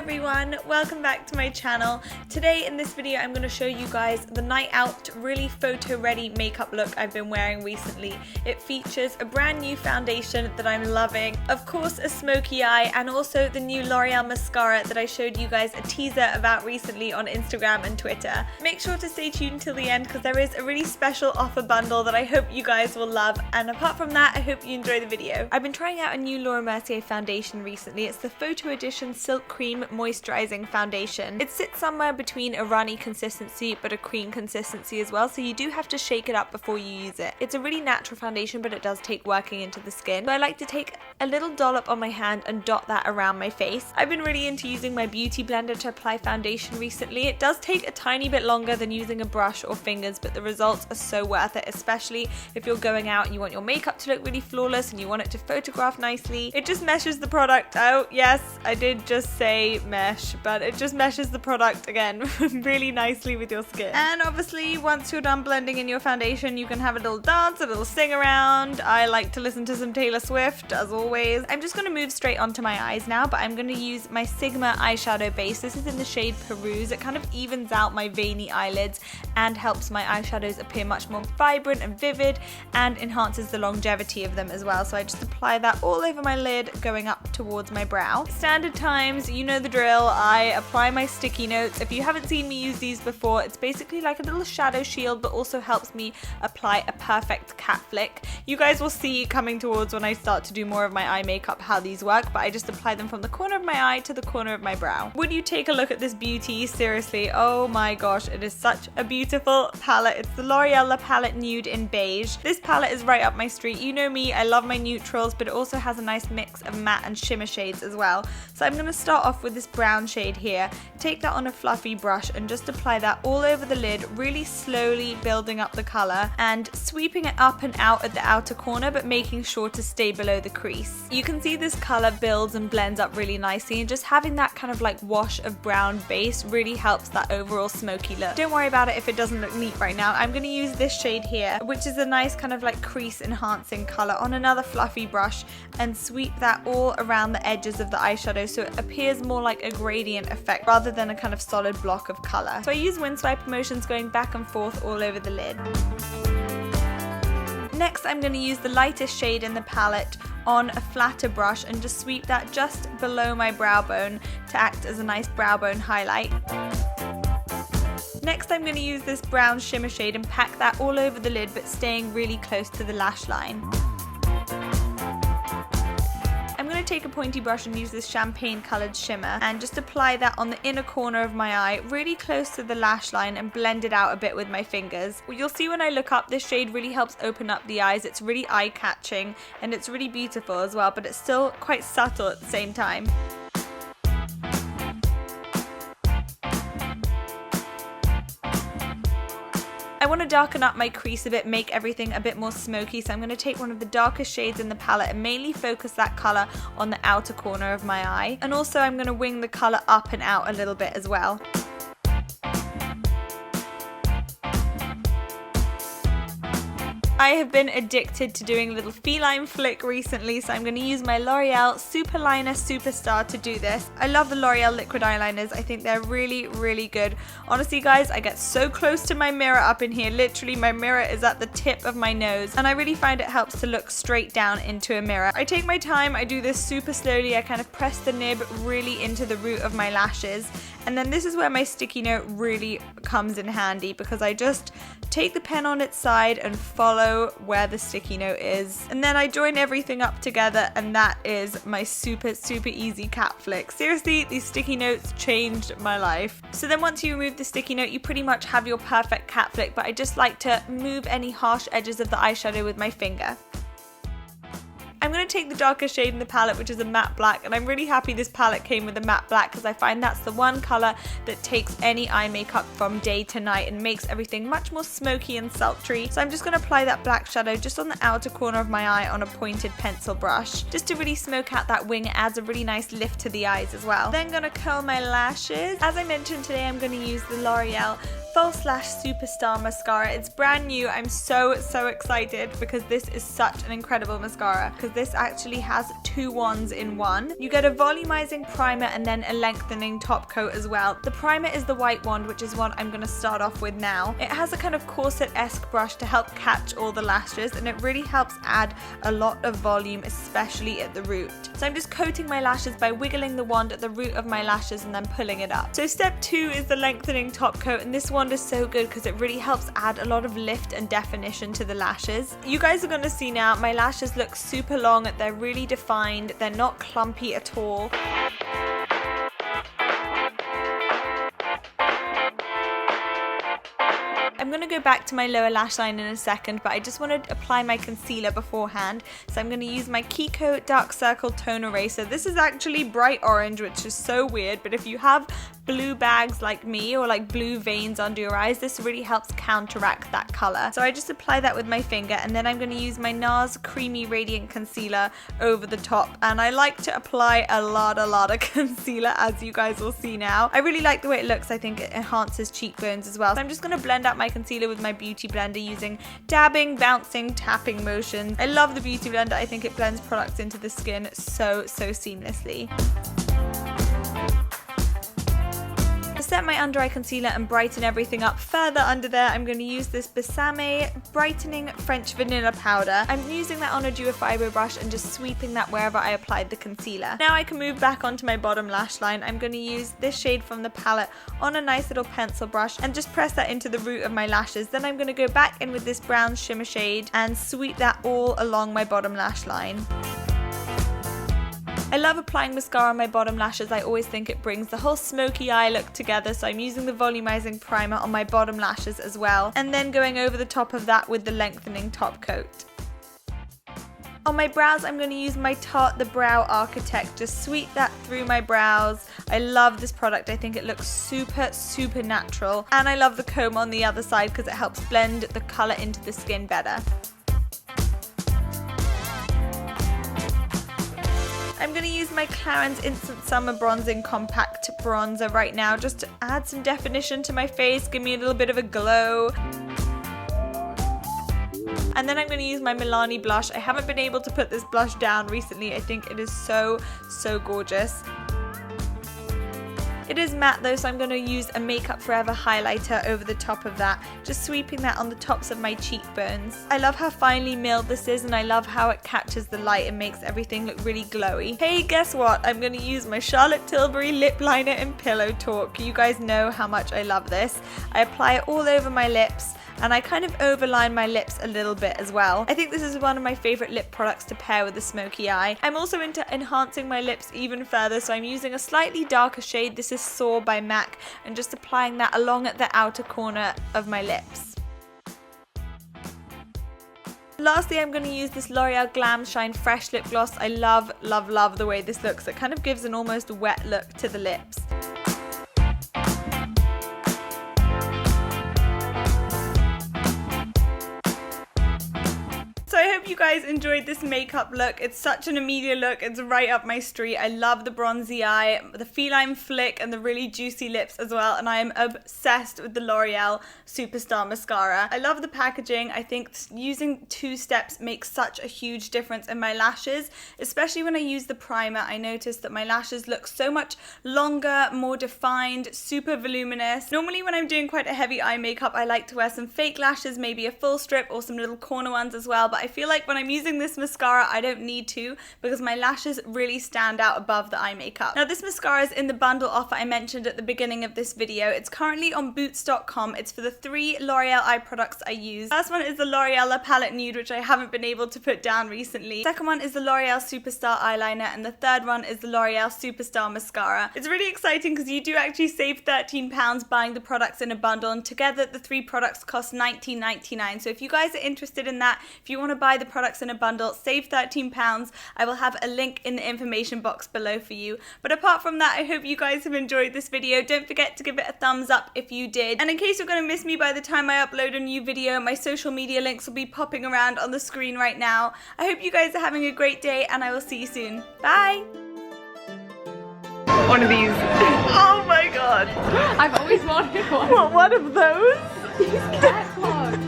everyone, welcome back to my channel. Today in this video I'm going to show you guys the night out really photo ready makeup look I've been wearing recently. It features a brand new foundation that I'm loving, of course a smoky eye, and also the new L'Oreal mascara that I showed you guys a teaser about recently on Instagram and Twitter. Make sure to stay tuned till the end because there is a really special offer bundle that I hope you guys will love, and apart from that I hope you enjoy the video. I've been trying out a new Mercier foundation recently. It's the Photo Edition Silk Cream Moisturising Foundation. It sits somewhere between a runny consistency but a cream consistency as well, so you do have to shake it up before you use it. It's a really natural foundation, but it does take working into the skin. So I like to take a little dollop on my hand and dot that around my face. I've been really into using my beauty blender to apply foundation recently. It does take a tiny bit longer than using a brush or fingers, but the results are so worth it, especially if you're going out and you want your makeup to look really flawless and you want it to photograph nicely. It just meshes the product out. Yes, I did just say mesh, but it just meshes the product again really nicely with your skin. And obviously once you're done blending in your foundation, you can have a little dance, a little sing around. I like to listen to some Taylor Swift as always. I'm just going to move straight onto my eyes now, but I'm going to use my Sigma eyeshadow base. This is in the shade Peruse. It kind of evens out my veiny eyelids and helps my eyeshadows appear much more vibrant and vivid and enhances the longevity of them as well. So I just apply that all over my lid going up towards my brow. Standard times, you know the drill. I apply my sticky notes. If you haven't seen me use these before, it's basically like a little shadow shield but also helps me apply a perfect cat flick. You guys will see coming towards when I start to do more of my eye makeup how these work, but I just apply them from the corner of my eye to the corner of my brow. Would you take a look at this beauty? Seriously, oh my gosh, it is such a beautiful palette. It's the L'Oreal La Palette Nude in Beige. This palette is right up my street. You know me, I love my neutrals, but it also has a nice mix of matte and shimmer shades as well. So I'm going to start off with this brown shade here. Take that on a fluffy brush and just apply that all over the lid, really slowly building up the colour and sweeping it up and out at the outer corner, but making sure to stay below the crease. You can see this colour builds and blends up really nicely, and just having that kind of like wash of brown base really helps that overall smoky look. Don't worry about it if it doesn't look neat right now. I'm going to use this shade here, which is a nice kind of like crease enhancing colour, on another fluffy brush and sweep that all around the edges of the eyeshadow so it appears more like a gradient effect rather than a kind of solid block of colour. So I use wind-swipe motions going back and forth all over the lid. Next I'm going to use the lightest shade in the palette on a flatter brush and just sweep that just below my brow bone to act as a nice brow bone highlight. Next I'm going to use this brown shimmer shade and pack that all over the lid but staying really close to the lash line. I'm going to take a pointy brush and use this champagne coloured shimmer and just apply that on the inner corner of my eye, really close to the lash line, and blend it out a bit with my fingers. Well, you'll see when I look up, this shade really helps open up the eyes. It's really eye-catching and it's really beautiful as well, but it's still quite subtle at the same time. I want to darken up my crease a bit, make everything a bit more smoky, so I'm going to take one of the darkest shades in the palette and mainly focus that colour on the outer corner of my eye. And also I'm going to wing the colour up and out a little bit as well. I have been addicted to doing a little feline flick recently, so I'm going to use my L'Oreal Superliner Superstar to do this. I love the L'Oreal liquid eyeliners. I think they're really, really good. Honestly guys, I get so close to my mirror up in here. Literally my mirror is at the tip of my nose, and I really find it helps to look straight down into a mirror. I take my time, I do this super slowly. I kind of press the nib really into the root of my lashes, and then this is where my sticky note really comes in handy, because I just take the pen on its side and follow where the sticky note is, and then I join everything up together, and that is my super easy cat flick. Seriously, these sticky notes changed my life. So then once you remove the sticky note, you pretty much have your perfect cat flick, but I just like to move any harsh edges of the eyeshadow with my finger. I'm going to take the darker shade in the palette, which is a matte black, and I'm really happy this palette came with a matte black because I find that's the one colour that takes any eye makeup from day to night and makes everything much more smoky and sultry. So I'm just going to apply that black shadow just on the outer corner of my eye on a pointed pencil brush, just to really smoke out that wing. It adds a really nice lift to the eyes as well. Then going to curl my lashes. As I mentioned, today I'm going to use the L'Oreal False Lash Superstar Mascara. It's brand new. I'm so excited because this is such an incredible mascara because this actually has 2 wands in one. You get a volumizing primer and then a lengthening top coat as well. The primer is the white wand, which is what I'm going to start off with now. It has a kind of corset-esque brush to help catch all the lashes, and it really helps add a lot of volume, especially at the root. So I'm just coating my lashes by wiggling the wand at the root of my lashes and then pulling it up. So step 2 is the lengthening top coat, and this wand is so good because it really helps add a lot of lift and definition to the lashes. You guys are going to see now my lashes look super long. They're really defined. They're not clumpy at all. I'm going to go back to my lower lash line in a second, but I just want to apply my concealer beforehand. So I'm going to use my Kiko Dark Circle Tone Eraser. This is actually bright orange, which is so weird, but if you have blue bags like me or like blue veins under your eyes, this really helps counteract that color. So I just apply that with my finger, and then I'm going to use my NARS Creamy Radiant Concealer over the top. And I like to apply a lot of concealer, as you guys will see now. I really like the way it looks. I think it enhances cheekbones as well. So I'm just going to blend out my concealer with my beauty blender using dabbing, bouncing, tapping motions. I love the beauty blender. I think it blends products into the skin so seamlessly. To set my under eye concealer and brighten everything up further under there, I'm going to use this Besame Brightening French Vanilla Powder. I'm using that on a Duo Fiber brush and just sweeping that wherever I applied the concealer. Now I can move back onto my bottom lash line. I'm going to use this shade from the palette on a nice little pencil brush and just press that into the root of my lashes. Then I'm going to go back in with this brown shimmer shade and sweep that all along my bottom lash line. I love applying mascara on my bottom lashes. I always think it brings the whole smoky eye look together, so I'm using the volumizing primer on my bottom lashes as well, and then going over the top of that with the lengthening top coat. On my brows, I'm going to use my Tarte The Brow Architect. Just sweep that through my brows. I love this product. I think it looks super natural, and I love the comb on the other side because it helps blend the color into the skin better. I'm going to use my Clarins Instant Summer Bronzing Compact Bronzer right now just to add some definition to my face, give me a little bit of a glow. And then I'm going to use my Milani blush. I haven't been able to put this blush down recently. I think it is so gorgeous. It is matte though, so I'm going to use a Makeup Forever highlighter over the top of that, just sweeping that on the tops of my cheekbones. I love how finely milled this is, and I love how it catches the light and makes everything look really glowy. Hey, guess what? I'm going to use my Charlotte Tilbury lip liner in Pillow Talk. You guys know how much I love this. I apply it all over my lips, and I kind of overline my lips a little bit as well. I think this is one of my favorite lip products to pair with a smoky eye. I'm also into enhancing my lips even further, so I'm using a slightly darker shade. This is Soar by MAC, and just applying that along at the outer corner of my lips. Lastly, I'm going to use this L'Oreal Glam Shine Fresh Lip Gloss. I love the way this looks. It kind of gives an almost wet look to the lips. So I hope you guys enjoyed this makeup look. It's such an Amelia look. It's right up my street. I love the bronzy eye, the feline flick, and the really juicy lips as well. And I am obsessed with the L'Oreal Superstar Mascara. I love the packaging. I think using 2 steps makes such a huge difference in my lashes, especially when I use the primer. I noticed that my lashes look so much longer, more defined, super voluminous. Normally when I'm doing quite a heavy eye makeup, I like to wear some fake lashes, maybe a full strip or some little corner ones as well, but I feel like when I'm using this mascara, I don't need to, because my lashes really stand out above the eye makeup. Now this mascara is in the bundle offer I mentioned at the beginning of this video. It's currently on boots.com. It's for the 3 L'Oreal eye products I use. First one is the L'Oreal La Palette Nude, which I haven't been able to put down recently. Second one is the L'Oreal Superstar Eyeliner, and the third one is the L'Oreal Superstar Mascara. It's really exciting because you do actually save £13 buying the products in a bundle, and together the 3 products cost $19.99. So if you guys are interested in that, if you want to buy the products in a bundle, save £13. I will have a link in the information box below for you. But apart from that, I hope you guys have enjoyed this video. Don't forget to give it a thumbs up if you did. And in case you're going to miss me by the time I upload a new video, my social media links will be popping around on the screen right now. I hope you guys are having a great day, and I will see you soon. Bye! one of these. Oh my god. I've always wanted one. What, one of those? These cat clogs.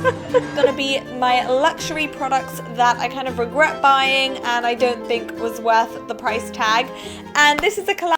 Gonna be my luxury products that I kind of regret buying and I don't think was worth the price tag. And this is a collab